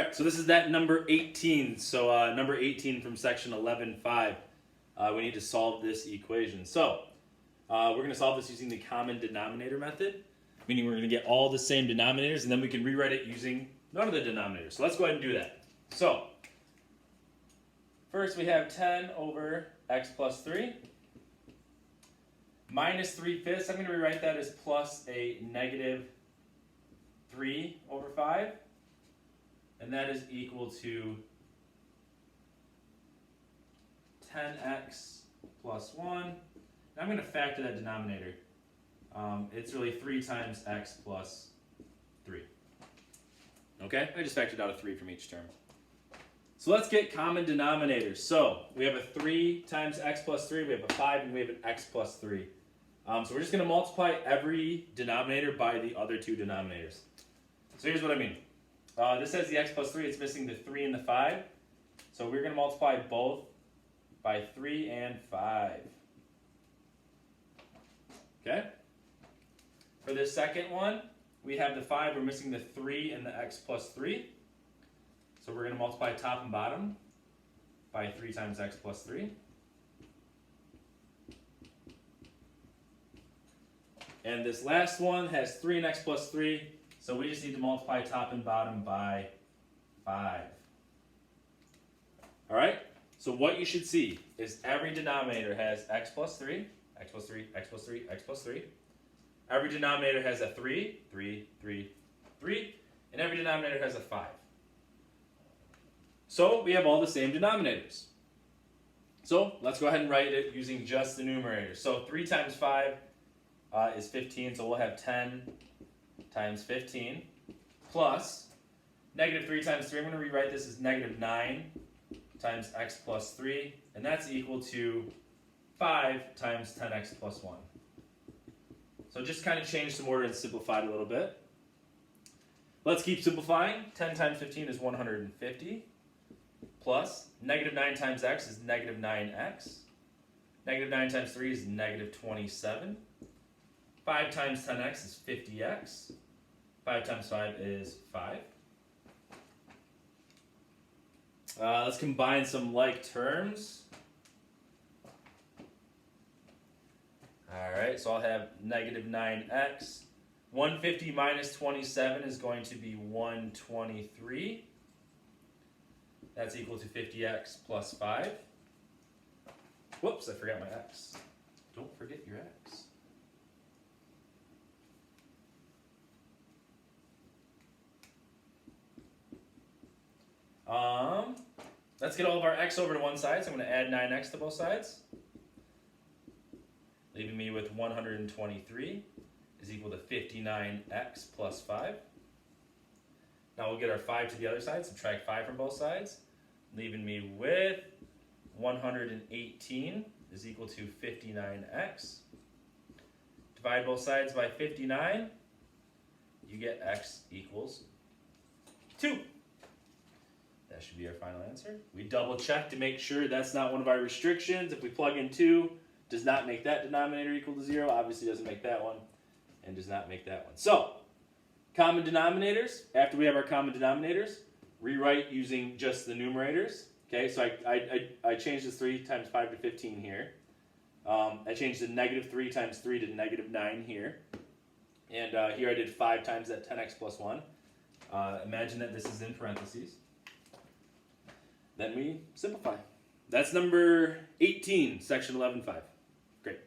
right, so this is that number 18. So number 18 from section 11.5. We need to solve this equation. So we're going to solve this using the common denominator method, meaning we're going to get all the same denominators, and then we can rewrite it using none of the denominators. So let's go ahead and do that. So first we have 10 over x plus 3 minus 3/5. I'm going to rewrite that as plus a negative 3 over 5. And that is equal to 10x plus 1. Now I'm going to factor that denominator. It's really 3 times x plus 3. Okay, I just factored out a 3 from each term. So let's get common denominators. So we have a 3 times x plus 3, we have a 5, and we have an x plus 3. So we're just going to multiply every denominator by the other two denominators. So here's what I mean. This has the x plus 3, it's missing the 3 and the 5. So we're going to multiply both by 3 and 5. Okay? For this second one, we have the 5, we're missing the 3 and the x plus 3. So we're going to multiply top and bottom by 3 times x plus 3. And this last one has 3 and x plus 3. So we just need to multiply top and bottom by 5. All right? So what you should see is every denominator has x plus 3, x plus 3, x plus 3, x plus 3. Every denominator has a 3, 3, 3, 3. And every denominator has a 5. So we have all the same denominators. So let's go ahead and write it using just the numerator. So 3 times 5 is 15, so we'll have 10 times 15 plus negative 3 times 3. I'm going to rewrite this as negative 9 times x plus 3, and that's equal to 5 times 10x plus 1. So just kind of change some order and simplify it a little bit. Let's keep simplifying. 10 times 15 is 150 plus negative 9 times x is negative 9x. Negative 9 times 3 is negative 27. 5 times 10x is 50x. 5 times 5 is 5. Let's combine some like terms. Alright, so I'll have negative 9x. 150 minus 27 is going to be 123. That's equal to 50x plus 5. Whoops, I forgot my x. Don't forget your x. Let's get all of our x over to one side, so I'm going to add 9x to both sides, leaving me with 123 is equal to 59x plus 5. Now we'll get our 5 to the other side, subtract 5 from both sides, leaving me with 118 is equal to 59x. Divide both sides by 59, you get x equals 2. That should be our final answer. We double check to make sure that's not one of our restrictions. If we plug in 2, does not make that denominator equal to 0. Obviously doesn't make that one, and does not make that one. So, common denominators. After we have our common denominators, rewrite using just the numerators. Okay, so I changed this 3 times 5 to 15 here. I changed the negative 3 times 3 to negative 9 here. And here I did 5 times that 10x plus 1. Imagine that this is in parentheses. Then we simplify. That's number 18, section 11.5. Great.